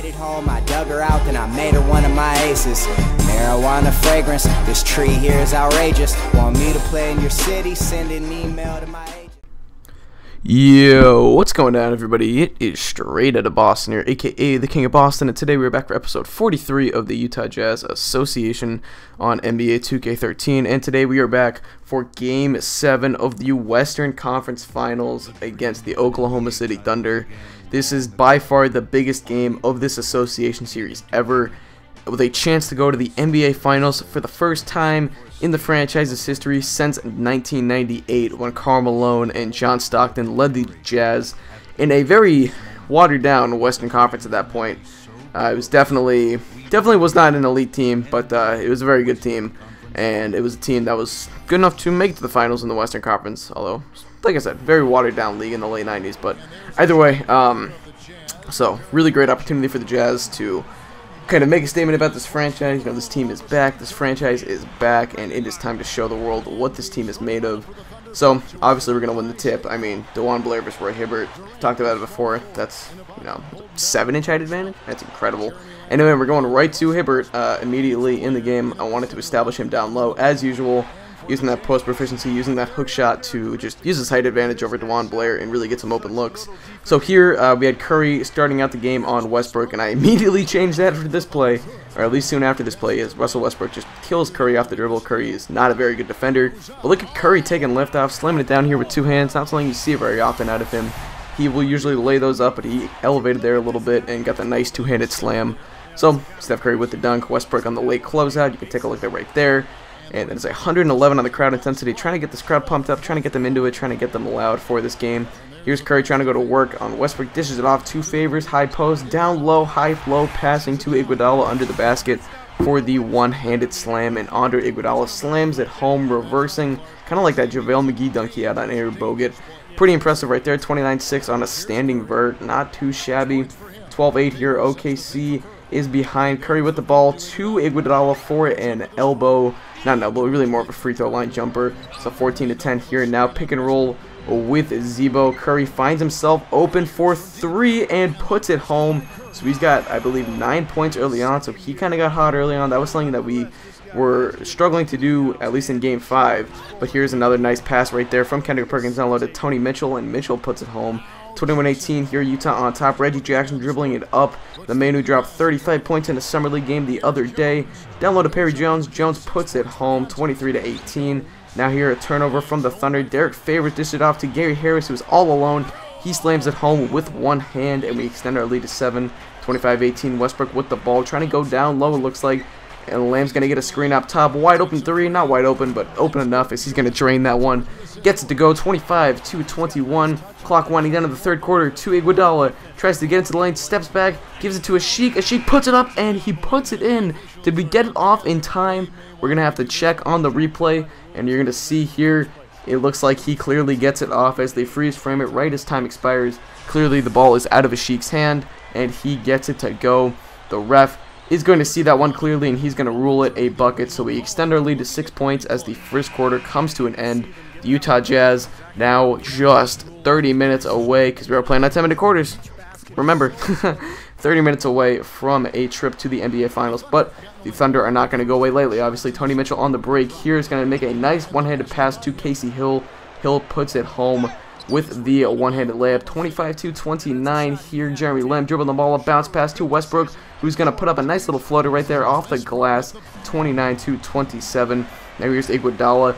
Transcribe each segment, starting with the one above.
made it home, I dug her out, then I made her one of my aces. Marijuana fragrance, this tree here is outrageous. Want me to play in your city? Send an email to my agent. Yo, what's going on, everybody? It is Straight Outta Boston here, aka the King of Boston, and today we're back for episode 43 of the Utah Jazz Association on NBA 2K13, and today we are back for Game 7 of the Western Conference Finals against the Oklahoma City Thunder. This is by far the biggest game of this association series ever, with a chance to go to the NBA Finals for the first time in the franchise's history since 1998, when Karl Malone and John Stockton led the Jazz in a very watered-down Western Conference at that point. It was definitely was not an elite team, but it was a very good team, and it was a team that was good enough to make it to the finals in the Western Conference. Although, like I said, very watered-down league in the late 90s. But either way, so really great opportunity for the Jazz to kind of make a statement about this franchise. You know, this team is back, this franchise is back, and it is time to show the world what this team is made of. So, obviously, we're going to win the tip. I mean, DeJuan Blair versus Roy Hibbert, talked about it before. That's, you know, 7-inch height advantage. That's incredible. Anyway, we're going right to Hibbert immediately in the game. I wanted to establish him down low, as usual, using that post proficiency, using that hook shot to just use his height advantage over DeJuan Blair and really get some open looks. So here we had Curry starting out the game on Westbrook, and I immediately changed that for this play, or at least soon after this play, as Russell Westbrook just kills Curry off the dribble. Curry is not a very good defender, but look at Curry taking liftoff, slamming it down here with two hands. Not something you see very often out of him. He will usually lay those up, but he elevated there a little bit and got the nice two-handed slam. So Steph Curry with the dunk, Westbrook on the late closeout. You can take a look at right there. And then it's 111 on the crowd intensity, trying to get this crowd pumped up, trying to get them into it, trying to get them loud for this game. Here's Curry trying to go to work on Westbrook, dishes it off, two favors, high post, down low, high low, passing to Iguodala under the basket for the one-handed slam, and Andre Iguodala slams it home, reversing, kind of like that JaVale McGee dunk he had on Andrew Bogut. Pretty impressive right there, 29-6 on a standing vert, not too shabby. 12-8 here, OKC is behind. Curry with the ball to Iguodala for an elbow. Not an elbow, really more of a free throw line jumper. So 14-10 here. Now pick and roll with Zebo. Curry finds himself open for three and puts it home. So he's got, I believe, 9 points early on. So he kind of got hot early on. That was something that we were struggling to do, at least in Game 5. But here's another nice pass right there from Kendrick Perkins down low to Tony Mitchell, and Mitchell puts it home. 21-18 here, Utah on top. Reggie Jackson dribbling it up. The man who dropped 35 points in a Summer League game the other day. Down low to Perry Jones. Jones puts it home, 23-18. Now here, a turnover from the Thunder. Derek Favors dished it off to Gary Harris, who's all alone. He slams it home with one hand, and we extend our lead to 7. 25-18, Westbrook with the ball, trying to go down low, it looks like. And Lamb's going to get a screen up top. Wide open three. Not wide open, but open enough as he's going to drain that one. Gets it to go. 25-21. Clock winding down to the third quarter. To Iguodala. Tries to get into the lane. Steps back. Gives it to Ashik. Ashik puts it up, and he puts it in. Did we get it off in time? We're going to have to check on the replay. And you're going to see here, it looks like he clearly gets it off as they freeze frame it right as time expires. Clearly the ball is out of Ashik's hand, and he gets it to go. The ref is going to see that one clearly, and he's going to rule it a bucket. So we extend our lead to 6 points as the first quarter comes to an end. The Utah Jazz now just 30 minutes away, because we are playing at 10-minute quarters. Remember, 30 minutes away from a trip to the NBA Finals. But the Thunder are not going to go away lightly. Obviously, Tony Mitchell on the break here is going to make a nice one-handed pass to Casey Hill. Hill puts it home with the one-handed layup. 25-29 here. Jeremy Lamb dribbling the ball up, bounce pass to Westbrook, who's going to put up a nice little floater right there off the glass. 29-27. Now here's Iguodala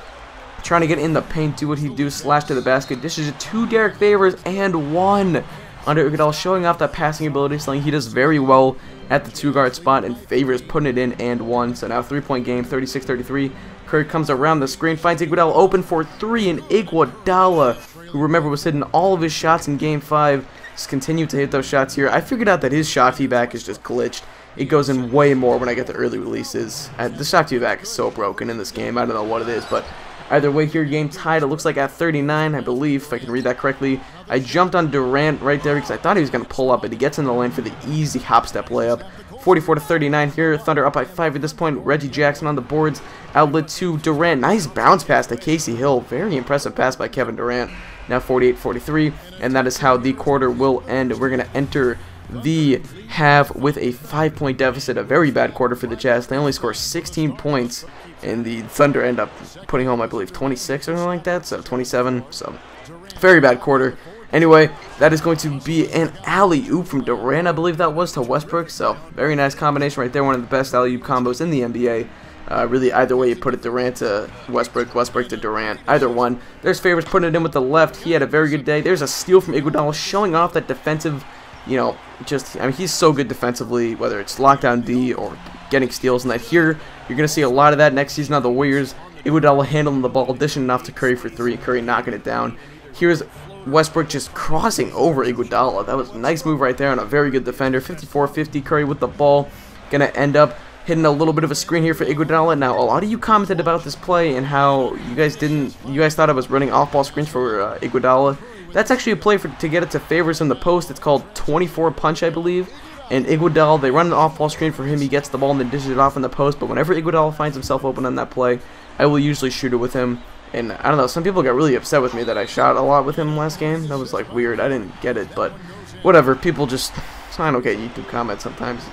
trying to get in the paint, do what he do, slash to the basket, dishes it to Derek Favors, and one. Under Iguodala showing off that passing ability, something he does very well at the two-guard spot, and Favors putting it in and one. So now 3-point game, 36-33. Curry comes around the screen, finds Iguodala open for three, and Iguodala, who remember was hitting all of his shots in Game 5, just continued to hit those shots here. I figured out that his shot feedback is just glitched. It goes in way more when I get the early releases. The shot feedback is so broken in this game. I don't know what it is, but either way here, game tied. It looks like at 39, I believe, if I can read that correctly. I jumped on Durant right there because I thought he was going to pull up, but he gets in the lane for the easy hop-step layup. 44-39 here. Thunder up by 5 at this point. Reggie Jackson on the boards. Outlet to Durant. Nice bounce pass to Casey Hill. Very impressive pass by Kevin Durant. Now 48-43, and that is how the quarter will end. We're going to enter the half with a 5-point deficit. A very bad quarter for the Jazz. They only score 16 points, and the Thunder end up putting home, I believe, 26 or something like that, so 27. So very bad quarter. Anyway, that is going to be an alley-oop from Durant, I believe that was, to Westbrook. So very nice combination right there. One of the best alley-oop combos in the NBA. Really, either way you put it, Durant to Westbrook, Westbrook to Durant, either one. There's Favors putting it in with the left. He had a very good day. There's a steal from Iguodala, showing off that defensive, you know, I mean, he's so good defensively, whether it's lockdown D or getting steals. And that here, you're going to see a lot of that next season on the Warriors. Iguodala handling the ball, dishing enough to Curry for 3, Curry knocking it down. Here's Westbrook just crossing over Iguodala. That was a nice move right there on a very good defender. 54-50, Curry with the ball. Going to end up hitting a little bit of a screen here for Iguodala. Now, a lot of you commented about this play and how you guys thought I was running off-ball screens for Iguodala. That's actually a play to get it to Favors in the post. It's called 24 punch, I believe. And Iguodala, they run an off-ball screen for him. He gets the ball and then dishes it off in the post. But whenever Iguodala finds himself open on that play, I will usually shoot it with him. And I don't know, some people got really upset with me that I shot a lot with him last game. That was like weird. I didn't get it, but whatever. People just, I don't get YouTube comments sometimes.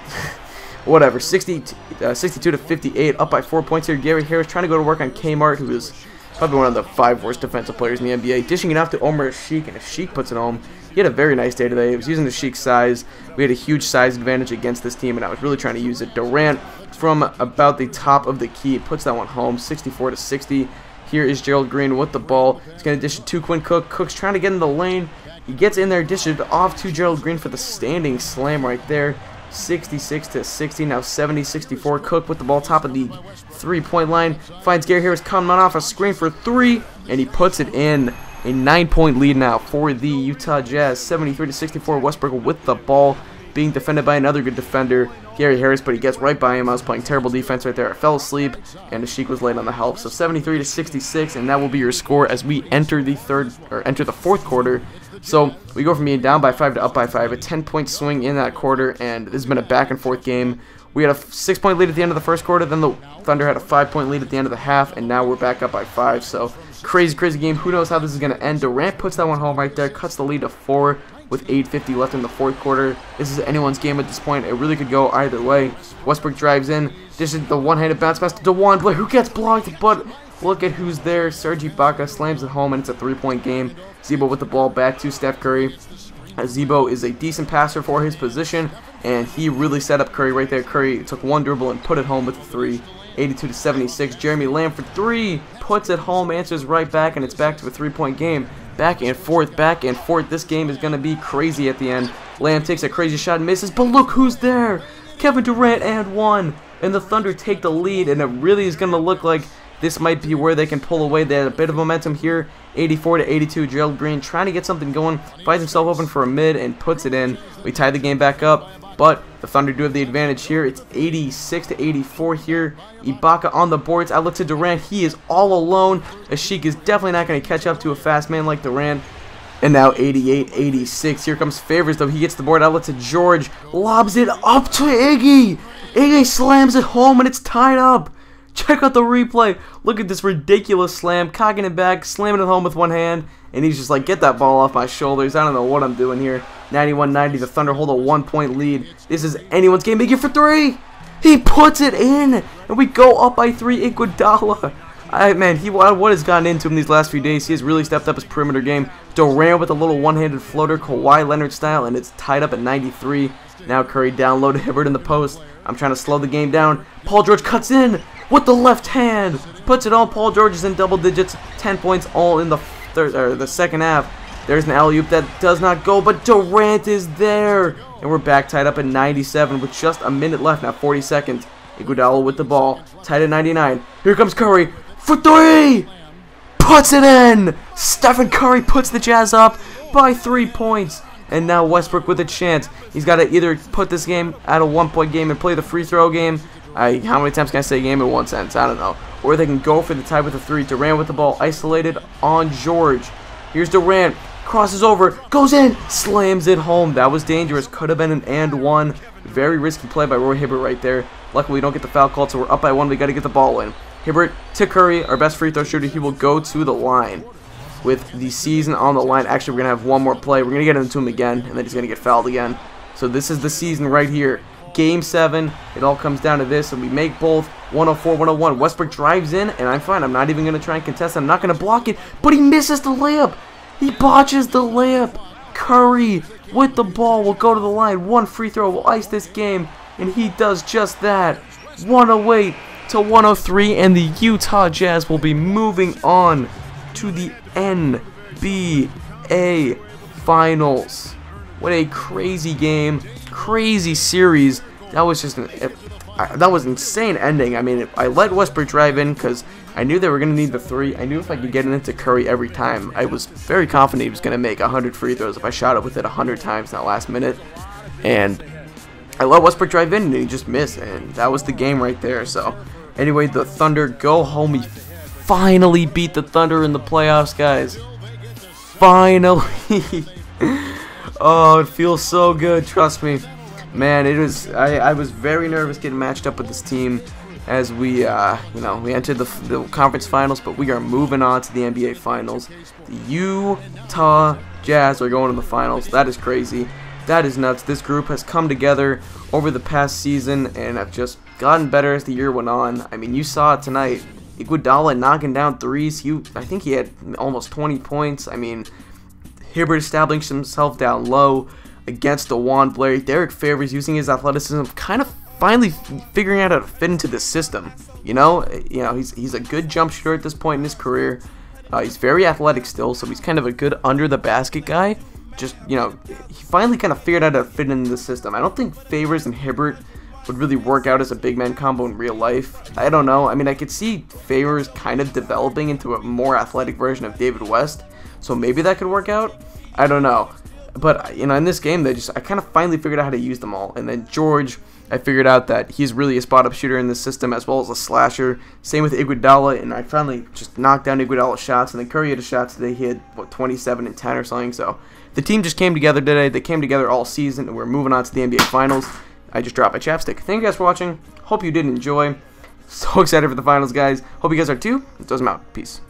Whatever. 62-58, up by 4 points here. Gary Harris trying to go to work on Kmart, who is probably one of the 5 worst defensive players in the NBA. Dishing it off to Omer Sheik, and if Sheik puts it home, he had a very nice day today. He was using the Sheik size. We had a huge size advantage against this team, and I was really trying to use it. Durant, from about the top of the key, puts that one home, 64-60. Here is Gerald Green with the ball. He's going to dish it to Quinn Cook. Cook's trying to get in the lane. He gets in there, dishes it off to Gerald Green for the standing slam right there. 66-60, now 70-64. Cook with the ball top of the 3-point line. Finds Gary Harris coming off a screen for 3, and he puts it in. A 9-point lead now for the Utah Jazz. 73-64. Westbrook with the ball, being defended by another good defender, Gary Harris, but he gets right by him. I was playing terrible defense right there. I fell asleep, and the Sheik was late on the help. So 73-66, and that will be your score as we enter the fourth quarter. So we go from being down by 5 to up by 5, a 10-point swing in that quarter, and this has been a back-and-forth game. We had a 6-point lead at the end of the first quarter, then the Thunder had a 5-point lead at the end of the half, and now we're back up by 5. So crazy, crazy game. Who knows how this is going to end? Durant puts that one home right there, cuts the lead to 4 with 8:50 left in the fourth quarter. This is anyone's game at this point. It really could go either way. Westbrook drives in, dishes the one-handed bounce pass to DeJuan Blair, who gets blocked, but look at who's there. Serge Ibaka slams it home, and it's a 3-point game. Zebo with the ball back to Steph Curry. Zebo is a decent passer for his position, and he really set up Curry right there. Curry took one dribble and put it home with a 3. 82-76. Jeremy Lamb for 3, puts it home, answers right back, and it's back to a 3-point game. Back and forth, back and forth. This game is going to be crazy at the end. Lamb takes a crazy shot and misses, but look who's there. Kevin Durant and 1. And the Thunder take the lead, and it really is going to look like this might be where they can pull away. They had a bit of momentum here. 84-82. Gerald Green trying to get something going. Finds himself open for a mid and puts it in. We tie the game back up, but the Thunder do have the advantage here. It's 86-84 here. Ibaka on the boards. Outlet to Durant. He is all alone. Ashik is definitely not going to catch up to a fast man like Durant. And now 88-86. Here comes Favors, though. He gets the board. Outlet to George. Lobs it up to Iggy. Iggy slams it home, and it's tied up. Check out the replay. Look at this ridiculous slam. Cocking it back, slamming it home with one hand. And he's just like, get that ball off my shoulders. I don't know what I'm doing here. 91-90. The Thunder hold a 1-point lead. This is anyone's game. Iggy for 3. He puts it in. And we go up by 3. Iguodala. Man, what has gotten into him these last few days? He has really stepped up his perimeter game. Durant with a little one-handed floater, Kawhi Leonard style, and it's tied up at 93. Now Curry down low to Hibbert in the post. I'm trying to slow the game down. Paul George cuts in with the left hand. Puts it on. Paul George is in double digits. 10 points all in the second half. There's an alley-oop that does not go, but Durant is there. And we're back tied up at 97 with just a minute left. Now 40 seconds. Iguodala with the ball. Tied at 99. Here comes Curry for 3. Puts it in. Stephen Curry puts the Jazz up by 3 points. And now Westbrook with a chance. He's got to either put this game at a 1-point game and play the free throw game. How many times can I say game in one sentence? I don't know. Or they can go for the tie with a 3. Durant with the ball isolated on George. Here's Durant. Crosses over. Goes in. Slams it home. That was dangerous. Could have been an and 1. Very risky play by Roy Hibbert right there. Luckily, we don't get the foul called, so we're up by 1. We got to get the ball in. Hibbert to Curry, our best free throw shooter. He will go to the line with the season on the line. Actually, we're going to have one more play. We're going to get into him again, and then he's going to get fouled again. So So this is the season right here. Game 7, it all comes down to this, and we make both 104-101. Westbrook drives in, and I'm fine. I'm not even going to try and contest. I'm not going to block it, but he misses the layup. He botches the layup. Curry with the ball will go to the line. One free throw will ice this game, and he does just that. 108 to 103, and the Utah Jazz will be moving on to the NBA Finals. What a crazy game, crazy series. That was just that was insane ending. I mean, I let Westbrook drive in because I knew they were going to need the 3. I knew if I could get it into Curry every time, I was very confident he was going to make 100 free throws if I shot it with it 100 times in that last minute. And I let Westbrook drive in, and he just missed, and that was the game right there. So, anyway, the Thunder go home. We finally beat the Thunder in the playoffs, guys. Finally. Oh, it feels so good, trust me. Man, it was. I was very nervous getting matched up with this team as we, we entered the conference finals, but we are moving on to the NBA Finals. The Utah Jazz are going to the finals. That is crazy. That is nuts. This group has come together over the past season and have just gotten better as the year went on. I mean, you saw it tonight. Iguodala knocking down threes. I think he had almost 20 points. I mean, Hibbert establishing himself down low against DeJuan Blair. Derek Favors using his athleticism, kind of finally figuring out how to fit into the system. You know, he's a good jump shooter at this point in his career. He's very athletic still, so he's kind of a good under the basket guy. Just, he finally kind of figured out how to fit into the system. I don't think Favors and Hibbert would really work out as a big man combo in real life. I don't know. I mean, I could see Favors kind of developing into a more athletic version of David West, so maybe that could work out. I don't know. But, in this game, I kind of finally figured out how to use them all. And then George, I figured out that he's really a spot-up shooter in this system as well as a slasher. Same with Iguodala, and I finally just knocked down Iguodala's shots. And then Curry had a shot today. He had, 27 and 10 or something. So the team just came together today. They came together all season, and we're moving on to the NBA Finals. I just dropped my chapstick. Thank you guys for watching. Hope you did enjoy. So excited for the finals, guys. Hope you guys are too. It doesn't matter. Peace.